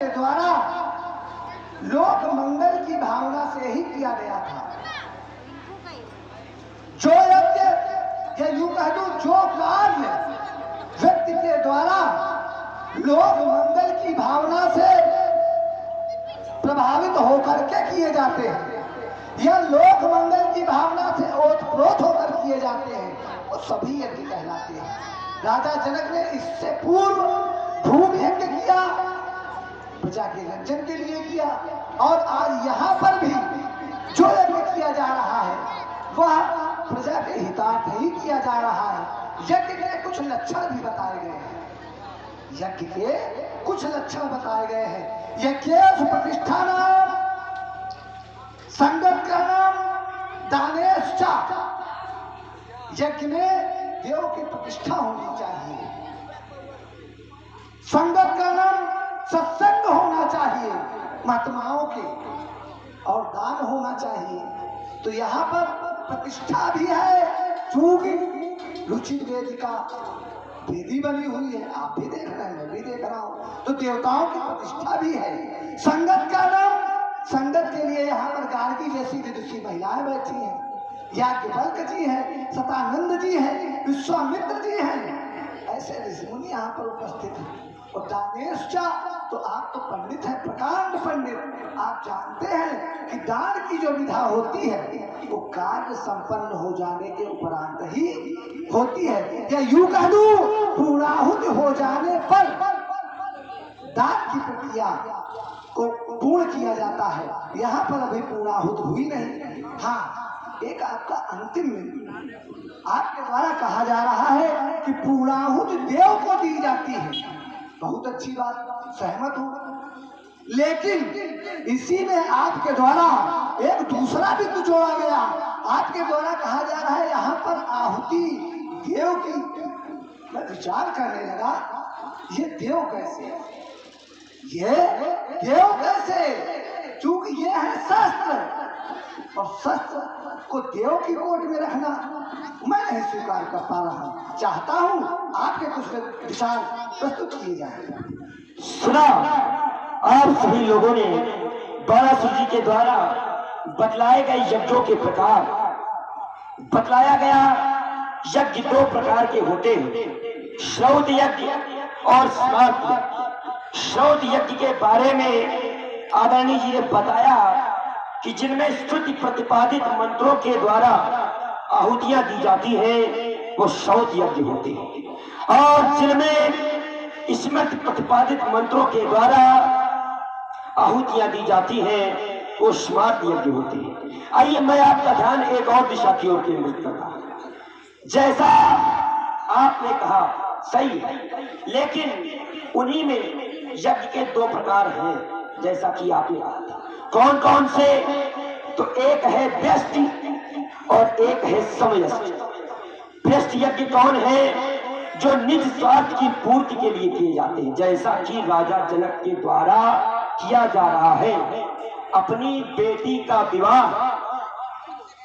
के द्वारा लोक मंगल की भावना से ही किया गया था। जो यज्ञ या यूं कह दूं जो कार्य व्यक्ति के द्वारा लोक मंगल की भावना से प्रभावित होकर के किए जाते हैं या लोक मंगल की भावना से ओतप्रोत होकर किए जाते हैं, वो सभी यज्ञ कहलाते हैं। राजा जनक ने इससे पूर्व धूम यज्ञ किया, प्रजा के रंजन के लिए किया, और आज यहाँ पर भी जो यज्ञ किया जा रहा है वह प्रजा के हितार्थ ही किया जा रहा है। यज्ञ के कुछ लक्षण भी बताए गए हैं, यज्ञ के कुछ लक्षण बताए गए हैं। यज्ञेषु प्रतिष्ठानाम संगत का नाम दानेश्च। यज्ञ में देव की प्रतिष्ठा होनी चाहिए, संगत का नाम सत्संग होना चाहिए महात्माओं के, और दान होना चाहिए। तो यहाँ पर प्रतिष्ठा भी है, चूंकि रुचि वेदिका वेदी बनी हुई है, आप भी देख रहे हैं, मैं भी देख रहा हूँ, तो देवताओं की प्रतिष्ठा भी है। संगत का नाम, संगत के लिए यहाँ पर गार्गी जैसी विदुषी महिलाएं बैठी हैं, याज्ञवल्क्य जी हैं, सतानंद जी हैं, विश्वामित्र जी हैं, ऐसे ऋषिमुनि यहाँ पर उपस्थित हैं। और दानेश्च, तो आप तो पंडित हैं, प्रकांड पंडित, आप जानते हैं कि दान की जो विधा होती है वो कार्य संपन्न हो जाने के उपरांत ही होती है, या यूं कह दूं पूर्णाहुति हो जाने पर दान की प्रक्रिया को पूर्ण किया जाता है। यहाँ पर अभी पूर्णाहुति हुई नहीं। हाँ, एक आपका अंतिम में आपके द्वारा कहा जा रहा है कि पूर्णाहुति देव को दी जाती है, बहुत अच्छी बात, सहमत हूं, लेकिन इसी में आपके द्वारा एक दूसरा भी तो जोड़ा गया। आपके द्वारा कहा जा रहा है यहाँ पर आहुति देव की। मैं विचार करने लगा, ये देव कैसे, ये देव कैसे, क्योंकि ये है शस्त्र, और शस्त्र को देव की कोट में रखना मैं नहीं स्वीकार कर पा रहा। चाहता हूं आपके कुछ विचार प्रस्तुत किए जाए। सुना आप सभी लोगों ने बाणासुर जी के द्वारा बतलाए गए यज्ञों के प्रकार बतलाया गया। यज्ञ दो प्रकार के होते हैं, श्रौत यज्ञ और स्मार्त यज्ञ। श्रौत यज्ञ के बारे में आदरणीय जी ने बताया कि जिनमें स्तुति प्रतिपादित मंत्रों के द्वारा आहुतियां दी जाती है वो श्रौत यज्ञ होते हैं, और जिनमें स्मृति प्रतिपादित मंत्रों के द्वारा आहुतियां दी जाती हैं वो स्मार्त यज्ञ होते हैं। आइए मैं आपका ध्यान एक और दिशा की ओर केंद्रित करता हूं। जैसा आपने कहा सही है, लेकिन उन्हीं में यज्ञ के दो प्रकार हैं, जैसा कि आपने कहा था। कौन कौन से? तो एक है व्यष्टि और एक है समयष्टि। व्यष्टि यज्ञ कौन है? जो निज स्वार्थ की पूर्ति के लिए किए जाते हैं, जैसा कि राजा जनक के द्वारा किया जा रहा है। अपनी बेटी का विवाह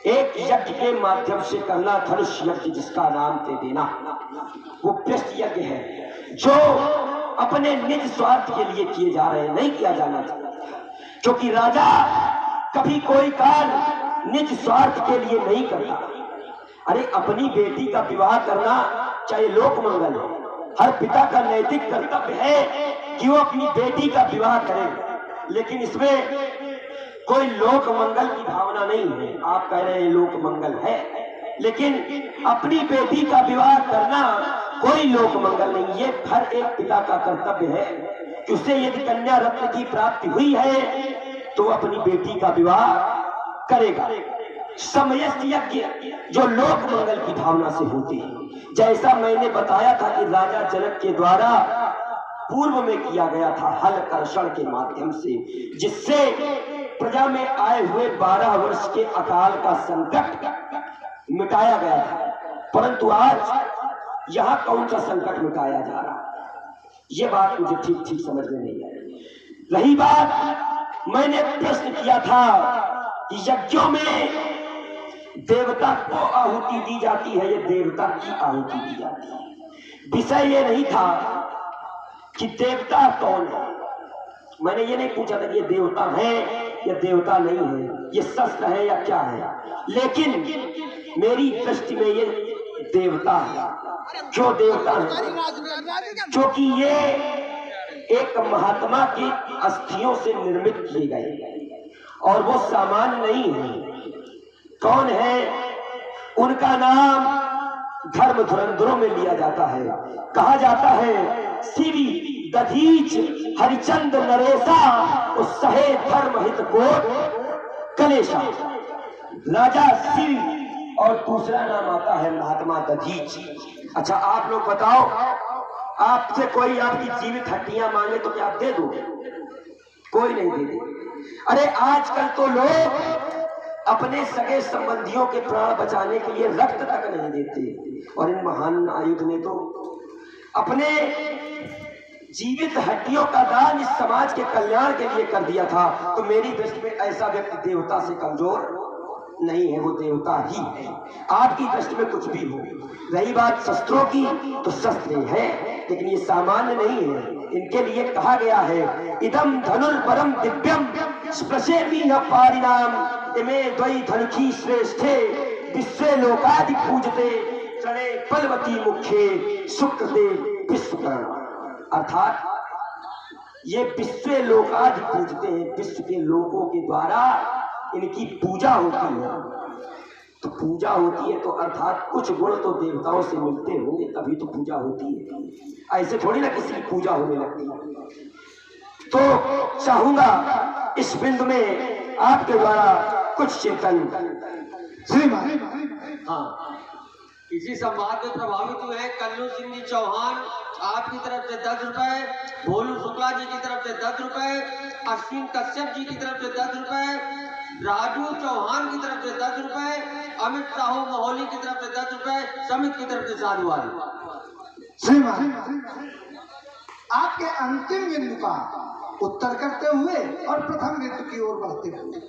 एक यज्ञ के माध्यम से करना, धनुष यज्ञ जिसका नाम दे देना, वो व्यष्टि यज्ञ है, जो अपने निज स्वार्थ के लिए किए जा रहे हैं, नहीं किया जाना चाहिए। क्योंकि राजा कभी कोई कार्य निज स्वार्थ के लिए नहीं करता। अरे अपनी बेटी का विवाह करना चाहे लोक मंगल हो, हर पिता का नैतिक कर्तव्य है कि वो अपनी बेटी का विवाह करे, लेकिन इसमें कोई लोक मंगल की भावना नहीं है। आप कह रहे हैं लोक मंगल है, लेकिन अपनी बेटी का विवाह करना कोई लोक मंगल नहीं। ये हर एक पिता का कर्तव्य है कि उसे यदि कन्या रत्न की प्राप्ति हुई है तो अपनी बेटी का विवाह करेगा। समयस्थ यज्ञ जो लोक मंगल की भावना से होती है, जैसा मैंने बताया था कि राजा जनक के द्वारा पूर्व में किया गया था हल कर्षण के माध्यम से, जिससे प्रजा में आए हुए 12 वर्ष के अकाल का संकट मिटाया गया था। परंतु आज यहाँ कौन सा संकट मिटाया जा रहा है, ये बात मुझे ठीक ठीक समझ में नहीं आई। रही बात, मैंने प्रश्न किया था कि यज्ञों में देवता को आहुति दी जाती है, ये देवता की आहुति दी जाती है। विषय ये नहीं था कि देवता कौन है, मैंने ये नहीं पूछा था कि ये देवता है या देवता नहीं है, ये शस्त्र है या क्या है, लेकिन मेरी दृष्टि में ये देवता है। क्यों देवता है? क्योंकि ये एक महात्मा की अस्थियों से निर्मित किए गए और वो सामान्य नहीं है। कौन है? उनका नाम धर्म धुरंधरों में लिया जाता है। कहा जाता है श्री दधीच हरिचंद नरेशा उस सहे धर्म हित कोट कलेशा। राजा श्री और दूसरा नाम आता है महात्मा दधीच। अच्छा आप लोग बताओ, आपसे कोई आपकी जीवित हड्डियां मांगे तो क्या आप दे दो? कोई नहीं दे दे। अरे आजकल तो लोग अपने सगे संबंधियों के प्राण बचाने के लिए रक्त तक नहीं देते, और इन महान आयुध ने तो अपने जीवित हड्डियों का दान इस समाज के कल्याण के लिए कर दिया था। तो मेरी दृष्टि में ऐसा व्यक्ति देवता से कमजोर नहीं है, वो देवता ही है। आपकी दृष्टि में कुछ भी हो। रही बात शस्त्रों की, तो शस्त्र है, लेकिन ये सामान्य नहीं है। इनके लिए कहा गया है इदम धनुर्परम दिव्यम स्पृशेमि न पारिणाम इमे द्वै धनुखी श्रेष्ठे विश्वे लोकादि पूजते चढ़े बलवती मुख्ये शुक्रते विश्वकर्ण। अर्थात ये विश्व लोकादि पूजते हैं, विश्व के लोगों के द्वारा इनकी पूजा होती है। तो पूजा होती है तो अर्थात कुछ गुण तो देवताओं से मिलते होंगे, तभी तो पूजा होती है। ऐसे थोड़ी ना किसी की पूजा होने लगती है। तो चाहूंगा इस बिंदु में आपके द्वारा कुछ चिंतन। हाँ, इसी संवाद में प्रभावित हुए हैं कल्लू सिंह जी चौहान आपकी तरफ से 10 रुपए, भोलू शुक्ला जी की तरफ से 10 रुपए, अश्विन कश्यप जी की तरफ से 10 रुपए, राजू चौहान की तरफ से 10 रुपए, अमित साहू मोहली की तरफ से 10 रुपए, समित की तरफ से साधुवारी। आपके अंतिम बिंदु का उत्तर करते हुए और प्रथम बिंदु की ओर बढ़ते हुए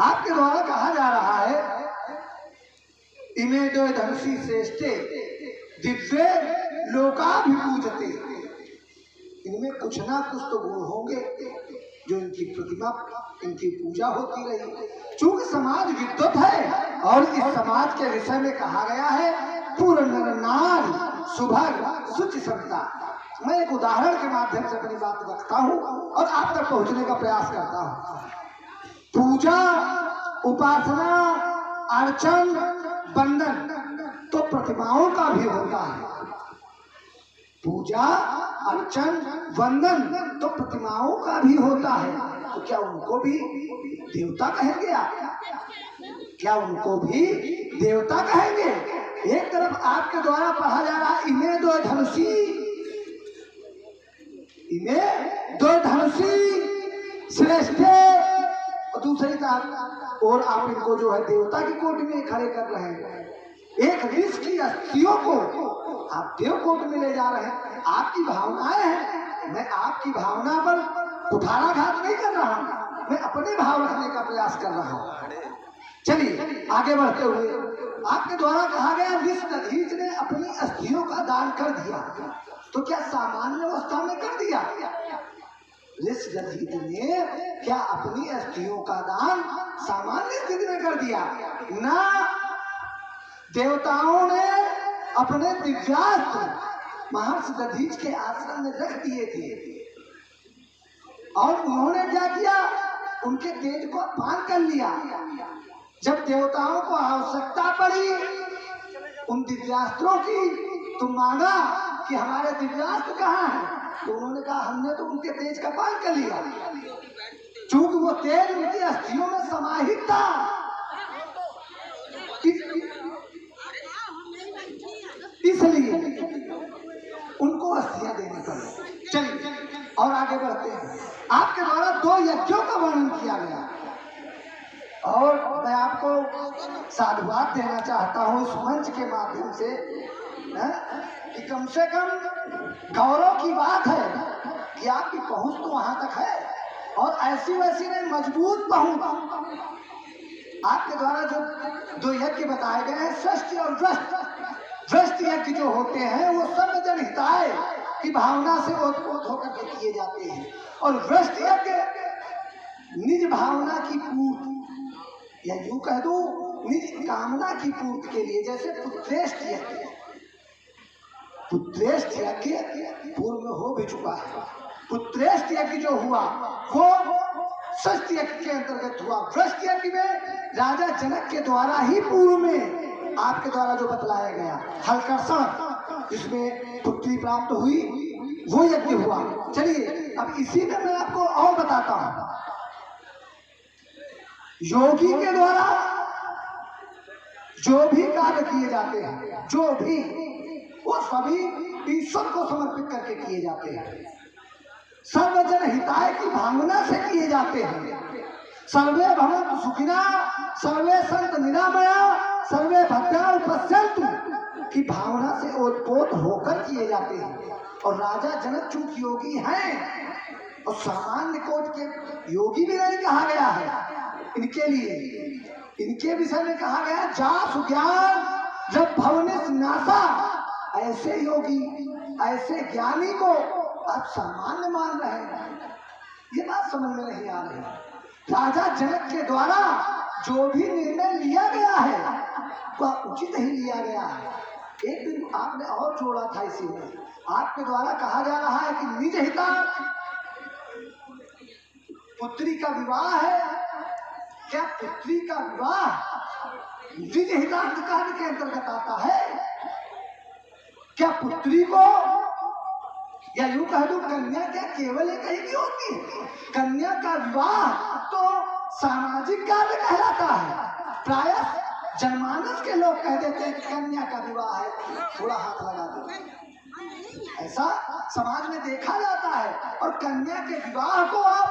आपके द्वारा कहा जा रहा है इमे दो धनुषी श्रेष्ठे दिव्य लोकाभिपूजते। इनमें कुछ ना कुछ तो गुण होंगे जो इनकी प्रतिमा, इनकी पूजा होती रही। चूंकि समाज विद्वत है और इस समाज के विषय में कहा गया है पूर्ण नर नारी सुभग शुचि सविता। मैं एक उदाहरण के माध्यम से अपनी बात रखता हूँ और आप तक पहुँचने का प्रयास करता हूँ। पूजा, उपासना, अर्चन, बंदन तो प्रतिमाओं का भी होता है। पूजा, अर्चन, वंदन तो प्रतिमाओं का भी होता है। तो क्या उनको भी देवता कहेंगे आप? क्या उनको भी देवता कहेंगे? एक तरफ आपके द्वारा पढ़ा जा रहा इमे दो धनुषी, इमे दो धनुषी श्रेष्ठे, और दूसरी तरफ और आप इनको जो है देवता की कोटि में खड़े कर रहे हैं। एक ऋषि की अस्थियों को आप देव कोट में ले जा रहे हैं। आपकी भावनाएं हैं, मैं आपकी भावना पर कुठाराघात नहीं कर रहा हूं, मैं अपने भाव रखने का प्रयास कर रहा हूं। चलिए आगे बढ़ते हुए आपके द्वारा कहा गया ऋषि दधीच ने अपनी अस्थियों का दान कर दिया। तो क्या सामान्य अवस्था में कर दिया? ऋषि दधीच ने क्या अपनी अस्थियों का दान सामान्य स्थिति में कर दिया? ना, देवताओं ने अपने दिव्यास्त्र महर्षि दधीच के आश्रम में रख दिए थे और उन्होंने क्या किया? उनके तेज को पान कर लिया। जब देवताओं को आवश्यकता पड़ी उन दिव्यास्त्रों की, तो मांगा कि हमारे दिव्यास्त्र कहाँ हैं? तो उन्होंने कहा हमने तो उनके तेज का पान कर लिया। चूंकि वो तेज उनकी अस्थियों में समाहित था, इसलिए उनको अस्थियां देनी पड़ी। चलिए और आगे बढ़ते हैं। आपके द्वारा 2 यज्ञों का वर्णन किया गया और मैं आपको साधुवाद देना चाहता हूं इस मंच के माध्यम से कि कम से कम गौरव की बात है कि आपकी पहुंच तो वहां तक है और ऐसी वैसी नहीं, मजबूत पहुंच। आपके द्वारा जो 2 यज्ञ बताए गए हैं, षष्ठी और व्रष्ट यज्ञ जो होते हैं वो सर्वजन हिताय की भावना से ओतप्रोत होकर के किए जाते हैं। और वृष्टि यज्ञ निज भावना की पूर्ति, या यूं कह दो निज कामना की पूर्ति के लिए। जैसे पुत्रेष्ट यज्ञ, पुत्रेष्ट यज्ञ पूर्व में हो भी चुका है। पुत्रेष्ट यज्ञ जो हुआ वो षष्ठ यज्ञ के अंतर्गत हुआ। वृष्ट यज्ञ में राजा जनक के द्वारा ही पूर्व में आपके द्वारा जो बतलाया गया हलकर्षण, जिसमें पुत्री प्राप्त हुई, वो यज्ञ हुआ। चलिए अब इसी में मैं आपको और बताता हूं। योगी के द्वारा जो भी कार्य किए जाते हैं, जो भी, वो सभी ईश्वर को समर्पित करके किए जाते हैं, सर्वजन हिताय की भावना से किए जाते हैं। सर्वे भवन्तु सुखिना, सर्वे सन्तु निरामया, सर्वे भद्राणि पश्यन्तु की भावना से ओतप्रोत होकर किए जाते हैं। और राजा जनक चूंकि योगी हैं, और सामान्य कोट के योगी भी नहीं कहा गया है इनके लिए, इनके विषय में कहा गया जासु ज्ञान जब भवने नासा। ऐसे योगी, ऐसे ज्ञानी को आप सामान्य मान रहे हैं, ये बात समझ में नहीं आ रही। राजा जनक के द्वारा जो भी निर्णय लिया गया है वह उचित ही लिया गया है। एक दिन आपने और जोड़ा था इसी में, आपके द्वारा कहा जा रहा है कि निज हितार्थ पुत्री का विवाह है। क्या पुत्री का विवाह निज हितार्थ कार्य के अंतर्गत आता है? क्या पुत्री को, या यूं कह दूं कन्या क्या केवल एक ही होती है? कन्या का विवाह तो सामाजिक कार्य कहलाता है। प्रायः जनमानस के लोग कह देते हैं कि कन्या का विवाह है, थोड़ा हाथ लगा दो, ऐसा समाज में देखा जाता है। और कन्या के विवाह को आप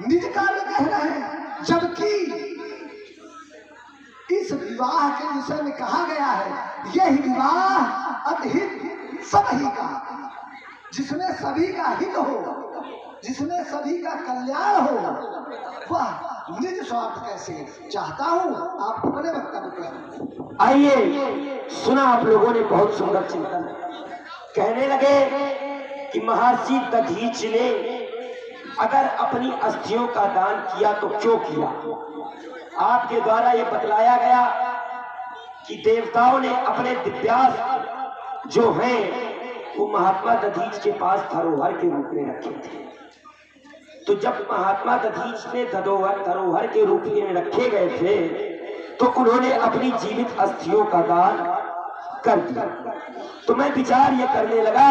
निज कार्य कह रहे हैं, जबकि इस विवाह के विषय में कहा गया है यही विवाह अतहित सबही का, जिसमें सभी का हित हो, जिसमें सभी का कल्याण हो, वह निज स्वार्थ कैसे चाहता हूं। आप अपने वक्तव्य करें। आइए, सुना आप लोगों ने बहुत सुंदर चिंतन। कहने लगे कि महर्षि दधीच ने अगर अपनी अस्थियों का दान किया तो क्यों किया? आपके द्वारा ये बतलाया गया कि देवताओं ने अपने दिव्यास्त्र जो हैं वो महात्मा दधीच के पास धरोहर के रूप में रखे थे। तो जब महात्मा दधीच ने धरोहर के रूप में रखे गए थे तो उन्होंने अपनी जीवित अस्थियों का दान कर दिया। तो मैं विचार ये करने लगा,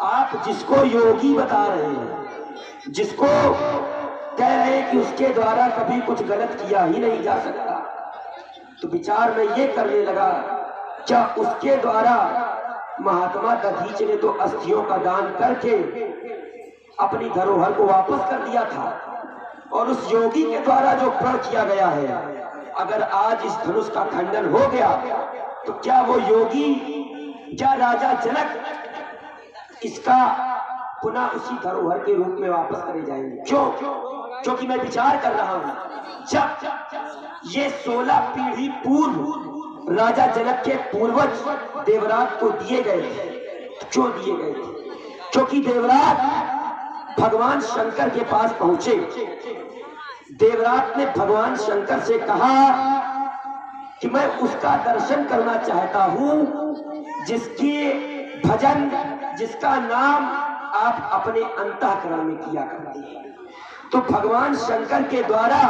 आप जिसको योगी बता रहे हैं, जिसको कह रहे हैं कि उसके द्वारा कभी कुछ गलत किया ही नहीं जा सकता, तो विचार में ये करने लगा, क्या उसके द्वारा महात्मा दधीच ने तो अस्थियों का दान करके अपनी धरोहर को वापस कर दिया था, और उस योगी के द्वारा जो प्रण किया गया है, अगर आज इस धनुष का खंडन हो गया तो क्या वो योगी, क्या राजा जनक इसका पुनः उसी धरोहर के रूप में वापस करे जाएंगे? क्यों? क्योंकि मैं विचार कर रहा हूं, जब ये 16 पीढ़ी पूर्व राजा जनक के पूर्वज देवराज को दिए गए थे, तो क्यों दिए गए थे? क्योंकि देवराज भगवान शंकर के पास पहुंचे। देवराज ने भगवान शंकर से कहा कि मैं उसका दर्शन करना चाहता हूं जिसके भजन, जिसका नाम आप अपने अंतःकरण में किया करते हैं। तो भगवान शंकर के द्वारा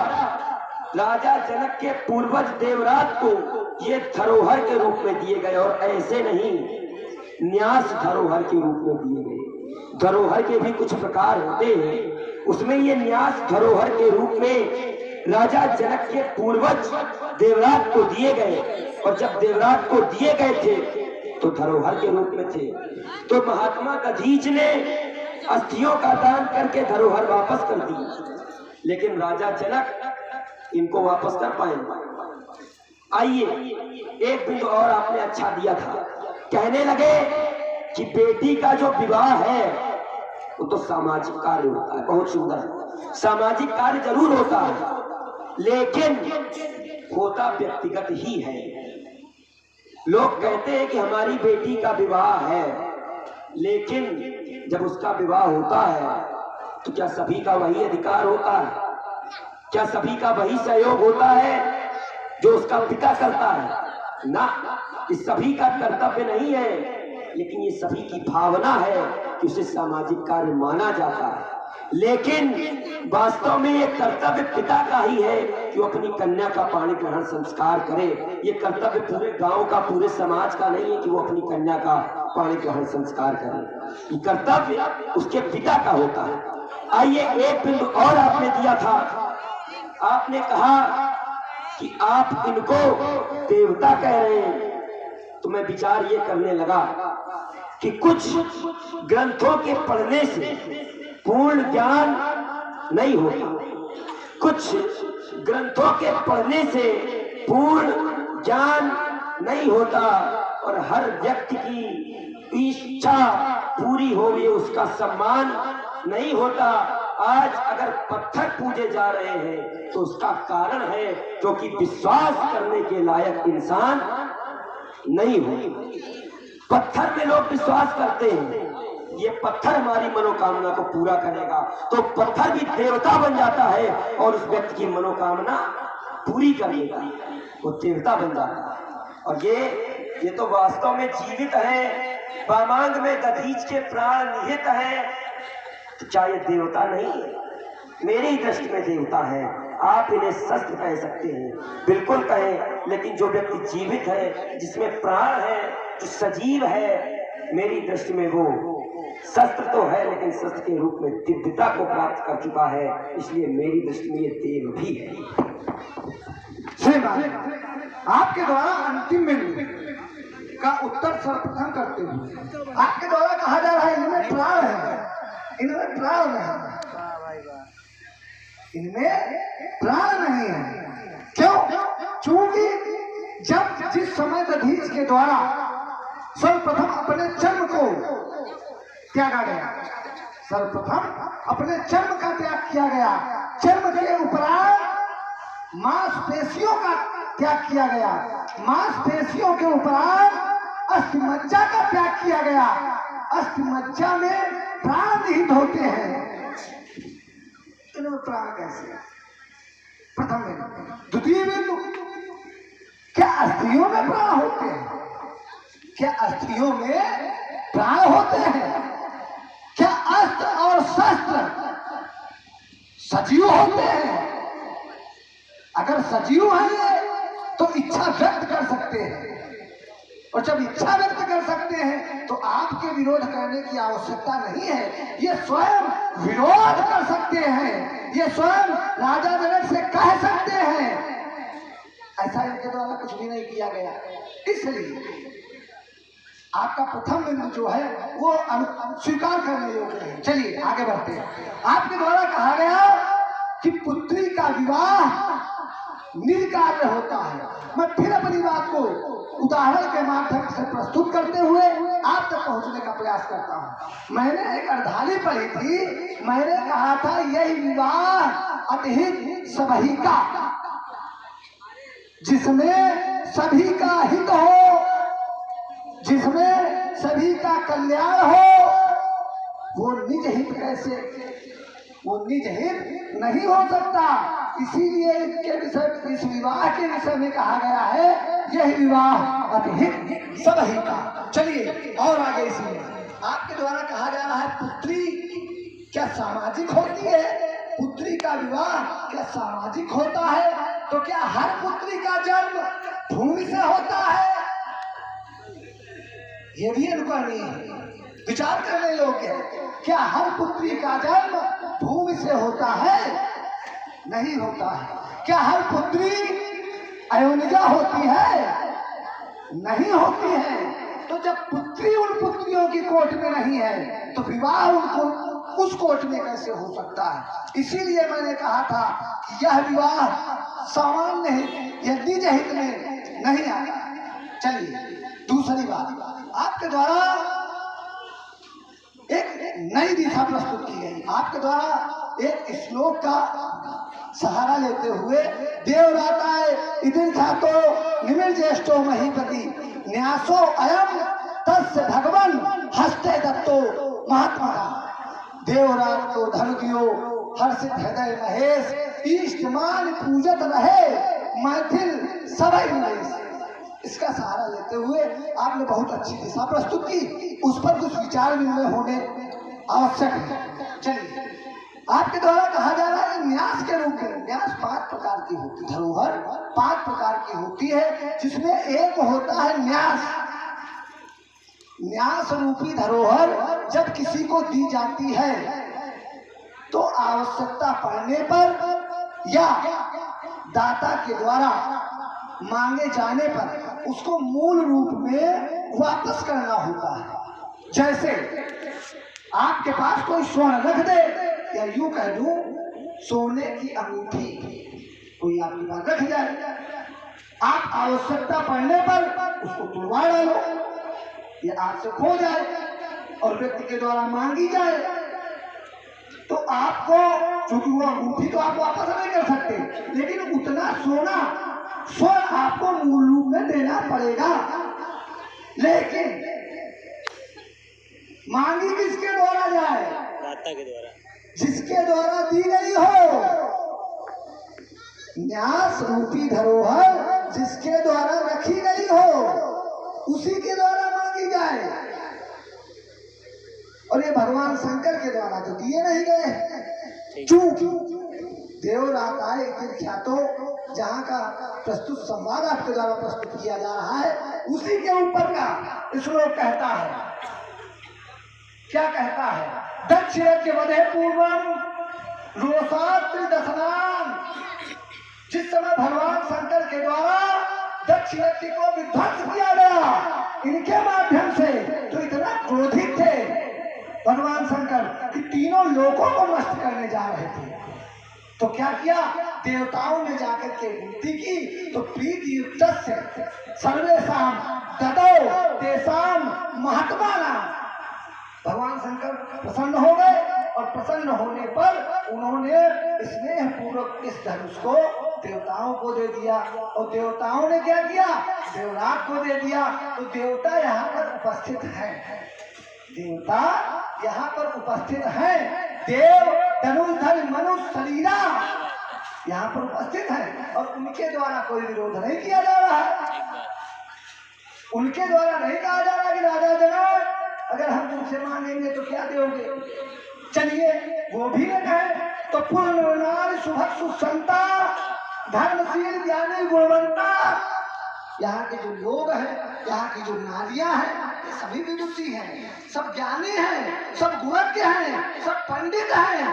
राजा जनक के पूर्वज देवराज को ये धरोहर के रूप में दिए गए, और ऐसे नहीं, न्यास धरोहर के रूप में दिए गए। धरोहर के भी कुछ प्रकार होते हैं, उसमें ये न्यास धरोहर के रूप में राजा जनक के पूर्वज देवराज को दिए गए, और जब देवराज को दिए गए थे तो धरोहर के रूप में थे। तो महात्मा दधीच ने अस्थियों का दान करके धरोहर वापस कर दी, लेकिन राजा जनक इनको वापस कर पाएंगे? आइए, एक बिंदु और आपने अच्छा दिया था। कहने लगे कि बेटी का जो विवाह है वो तो सामाजिक कार्य होता है, बहुत सुंदर सामाजिक कार्य जरूर होता है, लेकिन होता व्यक्तिगत ही है। लोग कहते हैं कि हमारी बेटी का विवाह है, लेकिन जब उसका विवाह होता है तो क्या सभी का वही अधिकार होता है? क्या सभी का वही सहयोग होता है जो उसका पिता करता है? ना, ये सभी का कर्तव्य नहीं है, लेकिन ये सभी की भावना है कि उसे सामाजिक कार्य माना जाता है। लेकिन वास्तव में ये कर्तव्य पिता का ही है कि वो अपनी कन्या का पाणी ग्रहण संस्कार करे। ये कर्तव्य पूरे गांव का, पूरे समाज का नहीं है कि वो अपनी कन्या का पाणी ग्रहण संस्कार करे। ये कर्तव्य उसके पिता का होता है। आइए, एक बिंदु और आपने दिया था। आपने कहा कि आप इनको देवता कह रहे हैं, तो मैं विचार ये करने लगा कि कुछ ग्रंथों के पढ़ने से पूर्ण ज्ञान नहीं होता, कुछ ग्रंथों के पढ़ने से पूर्ण ज्ञान नहीं होता, और हर व्यक्ति की इच्छा पूरी हो ये उसका सम्मान नहीं होता। आज अगर पत्थर पूजे जा रहे हैं तो उसका कारण है क्योंकि विश्वास करने के लायक इंसान नहीं हो। पत्थर में लोग विश्वास करते हैं ये पत्थर हमारी मनोकामना को पूरा करेगा, तो पत्थर भी देवता बन जाता है और उस व्यक्ति की मनोकामना पूरी करेगा, वो देवता बन जाता है। और ये तो वास्तव में जीवित है, वामांग में दधीच के प्राण निहित है, तो क्या ये देवता नहीं है? मेरी दृष्टि में देवता है। आप इन्हें शस्त्र कह सकते हैं, बिल्कुल कहें, लेकिन जो व्यक्ति जीवित है, जिसमें प्राण है, जो सजीव है, मेरी दृष्टि में वो शस्त्र तो है, लेकिन शस्त्र के रूप में दिव्यता को प्राप्त कर चुका है, इसलिए मेरी दृष्टि में ये देव भी है। सही बात है। आपके द्वारा अंतिम बिंदु का उत्तर सर्वप्रथम करते हुए आपके द्वारा कहा जा रहा है इनमें प्राण है, इनमें प्राण नहीं, इनमें प्राण नहीं है। क्यों? चूंकि जब जिस समय दधीच के द्वारा सर्वप्रथम अपने चर्म को त्यागा गया, सर्वप्रथम अपने चर्म का त्याग किया गया, चर्म के उपरांत मांसपेशियों का त्याग किया गया, मांसपेशियों के उपरांत अस्थिमज्जा का त्याग किया गया। अस्थिमज्जा में प्राण निहित होते हैं, इनमें प्राण कैसे? प्रथम बिंदु। द्वितीय बिंदु, क्या अस्थियों में प्राण होते हैं? क्या अस्थियों में प्राण होते हैं? क्या अस्त्र और शस्त्र सजीव होते हैं? अगर सजीव है तो इच्छा व्यक्त कर सकते हैं, और जब इच्छा व्यक्त कर सकते हैं तो आपके विरोध करने की आवश्यकता नहीं है, ये स्वयं विरोध कर सकते हैं, ये स्वयं राजा जनक से कह सकते हैं। ऐसा इनके द्वारा कुछ भी नहीं किया गया, इसलिए आपका प्रथम बिंदु जो है वो स्वीकार करने योग्य नहीं। चलिए आगे बढ़ते हैं। आपके द्वारा कहा गया कि पुत्री का विवाह निर्कार्य होता है। मैं फिर अपनी बात को उदाहरण के माध्यम से प्रस्तुत करते हुए आप तक पहुंचने का प्रयास करता हूं। मैंने एक अर्धाली पढ़ी थी, मैंने कहा था यही विवाह अतिहित सबही का, जिसमें सभी का हित हो, जिसमें सभी का कल्याण हो, वो निज हित कैसे? वो निज हित नहीं हो सकता। इसीलिए इसके विषय, इस विवाह के विषय में कहा गया है यह विवाह अतिहित सबही का। चलिए और आगे, इसमें आपके द्वारा कहा जा रहा है पुत्री क्या सामाजिक होती है? पुत्री का विवाह क्या सामाजिक होता है? तो क्या हर पुत्री का जन्म भूमि से होता है? ये भी अनुकरणीय है, विचार करने योग्य है। क्या हर पुत्री का जन्म भूमि से होता है? नहीं होता है। क्या हर पुत्री अयोनिजा होती है? नहीं होती है। तो जब पुत्री उन पुत्रियों की कोट में नहीं है तो विवाह उनको उस कोट में कैसे हो सकता है? इसीलिए मैंने कहा था कि यह विवाह सामान्य हित या निज हित में नहीं आता। चलिए दूसरी बात, आपके द्वारा एक नई दिशा प्रस्तुत की गई। आपके द्वारा एक श्लोक का सहारा लेते हुए देवराताय इदिन ख्यातो निमिर ज्येष्ठो महीपति न्यासो अयम तस्य भगवान हस्ते दत्तो महात्मा, देवराज को धन दियो, हर्षित हृदय महेश, इष्टमान पूजत रहे, मैथिल सभै नरेश। इसका सहारा लेते हुए आपने बहुत अच्छी दिशा प्रस्तुत की, उस पर कुछ विचार विनिमय होने आवश्यक है। चलिए, आपके द्वारा कहा जा रहा है न्यास के रूप में। न्यास 5 प्रकार की होती, धरोहर 5 प्रकार की होती है, जिसमें एक होता है न्यास। न्यास रूपी धरोहर जब किसी को दी जाती है तो आवश्यकता पड़ने पर या दाता के द्वारा मांगे जाने पर उसको मूल रूप में वापस करना होता है। जैसे आपके पास कोई स्वर्ण रख दे, या यूं कह दूं सोने की अंगूठी कोई आपके पास रख जाए, आप आवश्यकता पड़ने पर उसको तुड़वा डालो, या आपसे खो जाए और व्यक्ति के द्वारा मांगी जाए, तो आपको, चूंकि वो अंगूठी तो आप वापस नहीं कर सकते, लेकिन उतना सोना स्वर्ण आपको मूल रूप में देना पड़ेगा। लेकिन मांगी किसके द्वारा जाए? दाता के द्वारा, जिसके द्वारा दी गई हो। न्यास रूपी धरोहर जिसके द्वारा रखी गई हो, उसी के द्वारा मांगी जाए। और ये भगवान शंकर के द्वारा तो दिए नहीं गए। चूंकि देवराताय ख्यातो, जहाँ का प्रस्तुत संवाद आपके द्वारा प्रस्तुत किया जा रहा है, उसी के ऊपर का श्लोक कहता है। क्या कहता है? दक्ष यज्ञ वधे पूर्वम रोषात्रि दशनाम। जिस समय भगवान शंकर के द्वारा दक्ष यज्ञ को विध्वंस किया गया, इनके माध्यम से तो इतना क्रोधित थे भगवान शंकर कि तीनों लोकों को नष्ट करने जा रहे थे। तो क्या किया? देवताओं ने जाकर के विनती की, तो प्रीति युक्त सर्वेषाम ददौ तेषाम महात्माना। भगवान शंकर प्रसन्न हो गए, और प्रसन्न होने पर उन्होंने स्नेह पूर्वक इस धनुष को देवताओं को दे दिया। और देवताओं ने क्या किया? देवराज को दे दिया। तो देवता यहाँ पर उपस्थित हैं, देवता यहाँ पर उपस्थित हैं। देव धनुर्धर मनुष्य शरीरा यहाँ पर उपस्थित हैं, और उनके द्वारा कोई विरोध नहीं किया जा रहा है। उनके द्वारा नहीं कहा जा रहा कि राजा जनक अगर हम तुमसे मांगेंगे तो क्या दोगे। चलिए, वो भी न कहे तो पूर्ण नारी सुभग सुसंता धर्मशील ज्ञानी गुणवंता। यहाँ के जो लोग हैं, यहाँ की जो नारियां हैं, ये सभी विदुषी हैं, सब ज्ञानी हैं, सब गुणज्ञ हैं, सब पंडित हैं।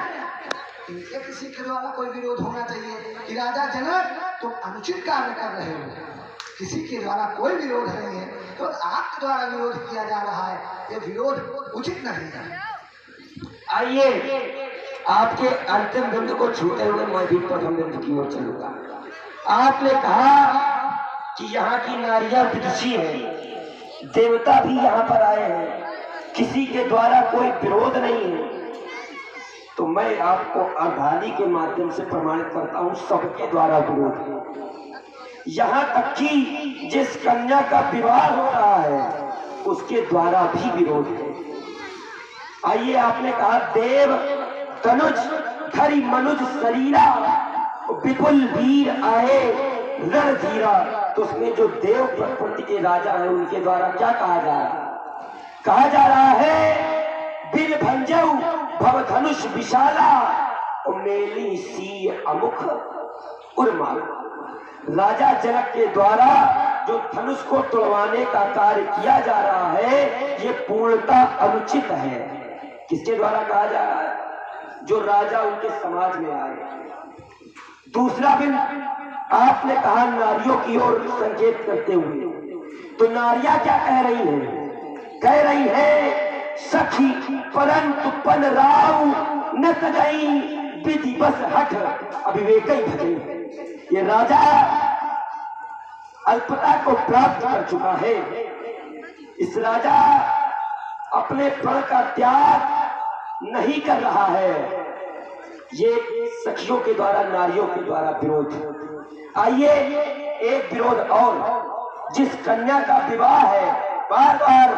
इनके किसी के द्वारा कोई विरोध होना चाहिए कि राजा जनक तुम अनुचित कार्य कर रहे हो। किसी के द्वारा कोई विरोध नहीं है, तो आपके द्वारा विरोध किया जा रहा है, ये विरोध उचित नहीं है। आइए, आपके अंतिम बिंदु को छूते हुए मैं भी प्रथम बिंदु की ओर चलूंगा। आपने कहा कि यहाँ की नारियां विदुषी हैं, देवता भी यहाँ पर आए हैं, किसी के द्वारा कोई विरोध नहीं है। तो मैं आपको अर्धाली के माध्यम से प्रमाणित करता हूँ, सबके द्वारा विरोध है। यहाँ तक कि जिस कन्या का विवाह हो रहा है उसके द्वारा भी विरोध है। आइए, आपने कहा देव तनुज धरि मनुज शरीरा विपुल वीर आए रणधीरा। तो उसमें जो देव प्रकृति के राजा है उनके द्वारा क्या कहा जा रहा है? कहा जा रहा है बिल भंजऊ भव धनुष विशाला मेली सी अमुख उर्माला। राजा जनक के द्वारा जो धनुष को तोड़वाने का कार्य किया जा रहा है, ये पूर्णतः अनुचित है। किसके द्वारा कहा जा रहा है? जो राजा उनके समाज में आए। दूसरा बिंदु आपने कहा नारियों की ओर संकेत करते हुए, तो नारियां क्या कह रही हैं? कह रही है सखी परंतु पन राव न तजई विधि बस हठ अविवेक भजई। ये राजा अल्पता को प्राप्त कर चुका है। इस राजा अपने प्रण का त्याग नहीं कर रहा है। ये सखियों के द्वारा, नारियों के द्वारा विरोध। आइए, एक विरोध और, जिस कन्या का विवाह है, बार बार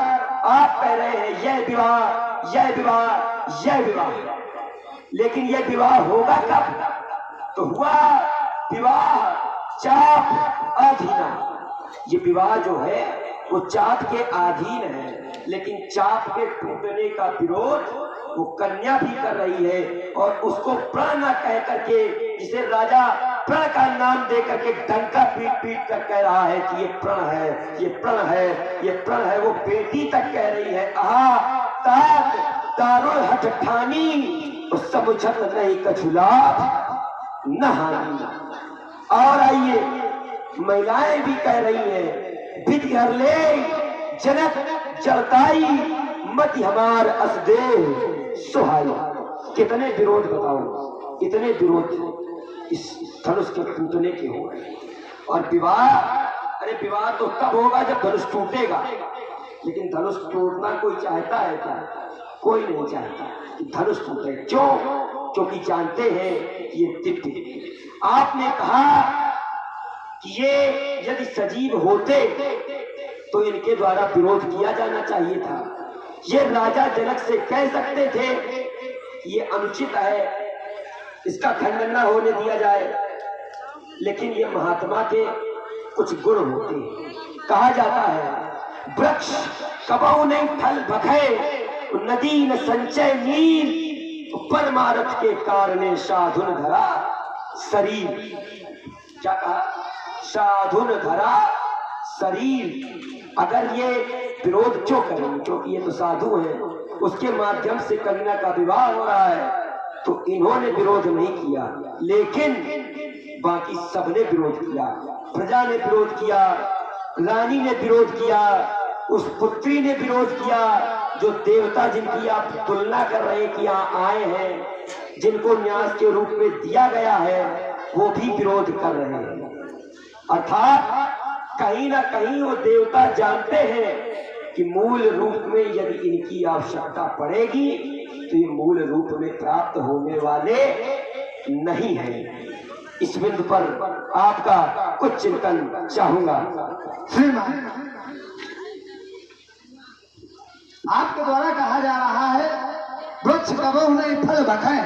आप कह रहे हैं यह विवाह, यह विवाह, यह विवाह। लेकिन यह विवाह होगा कब? तो हुआ विवाह चाप अधीना। ये विवाह जो है वो चाप के अधीन है, लेकिन चाप के टूटने का विरोध वो कन्या भी कर रही है। और उसको प्रण न कह करके, जिसे राजा प्रण का नाम दे करके डंका पीट पीट कर कह रहा है कि ये प्रण है, ये प्रण है, ये प्रण है, वो बेटी तक कह रही है आहा तात दारुल हठ ठानी समझत नहीं कछुला न हानि। और आइए महिलाएं भी कह रही हैं विधि हर ले जनक जलताई मत हमार असदे सुहाई। कितने विरोध बताओ, इतने विरोध इस धनुष के टूटने के हो गए। और विवाह, अरे विवाह तो तब होगा जब धनुष टूटेगा, लेकिन धनुष टूटना कोई चाहता है क्या? कोई नहीं चाहता कि धनुष टूटे। क्यों? क्योंकि जानते हैं ये दिव्य। आपने कहा कि ये यदि सजीव होते तो इनके द्वारा विरोध किया जाना चाहिए था। ये राजा जनक से कह सकते थे कि ये अनुचित है, इसका खंडन न होने दिया जाए। लेकिन ये महात्मा के कुछ गुण होते हैं। कहा जाता है वृक्ष कबहू नहीं फल बखे, नदी न संचय नीर, परमारथ के कारण साधुन धरा शरीर। क्या कहा? साधुन धरा शरीर। अगर ये विरोध क्यों करें? क्योंकि ये तो साधु है, उसके माध्यम से कन्या का विवाह हो रहा है, तो इन्होंने विरोध नहीं किया। लेकिन बाकी सबने विरोध किया। प्रजा ने विरोध किया, रानी ने विरोध किया, उस पुत्री ने विरोध किया, जो देवता जिनकी आप तुलना कर रहे हैं कि यहाँ आए हैं, जिनको न्यास के रूप में दिया गया है, वो भी विरोध कर रहे हैं। अर्थात कहीं ना कहीं वो देवता जानते हैं कि मूल रूप में यदि इनकी आवश्यकता पड़ेगी तो ये मूल रूप में प्राप्त होने वाले नहीं है। इस बिंदु पर आपका कुछ चिंतन चाहूंगा। श्रीमान, आपके द्वारा कहा जा रहा है वृक्ष कबहू नहीं फल बखे,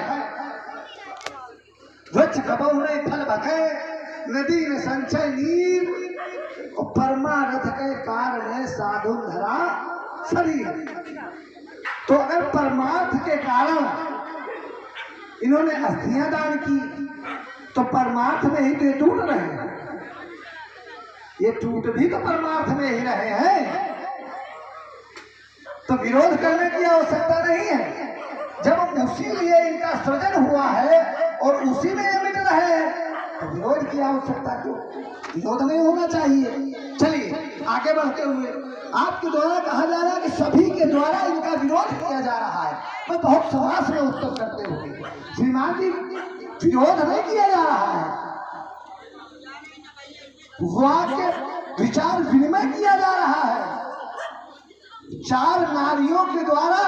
वृक्ष कबहू नहीं फल बखे, नदी न संचय नीर, और परमारथ के कारण साधु धरा शरीर। तो अगर परमार्थ के कारण इन्होंने अस्थियां दान की तो परमार्थ में ही तो ये टूट रहे हैं। ये टूट भी तो परमार्थ में ही रहे हैं, तो विरोध करने की आवश्यकता नहीं है। जब उसी लिए इनका सृजन हुआ है और उसी में ये मिट रहे हैं, तो विरोध की आवश्यकता क्यों? विरोध नहीं होना चाहिए। चलिए आगे बढ़ते हुए आपके द्वारा कहा जा रहा है कि सभी के द्वारा इनका विरोध किया जा रहा है। मैं बहुत समाज में उत्तर करते हुए श्रीमान जी, विरोध नहीं किया जा रहा है, वाक्य विचार विनिमय किया जा रहा है। चार नारियों के द्वारा,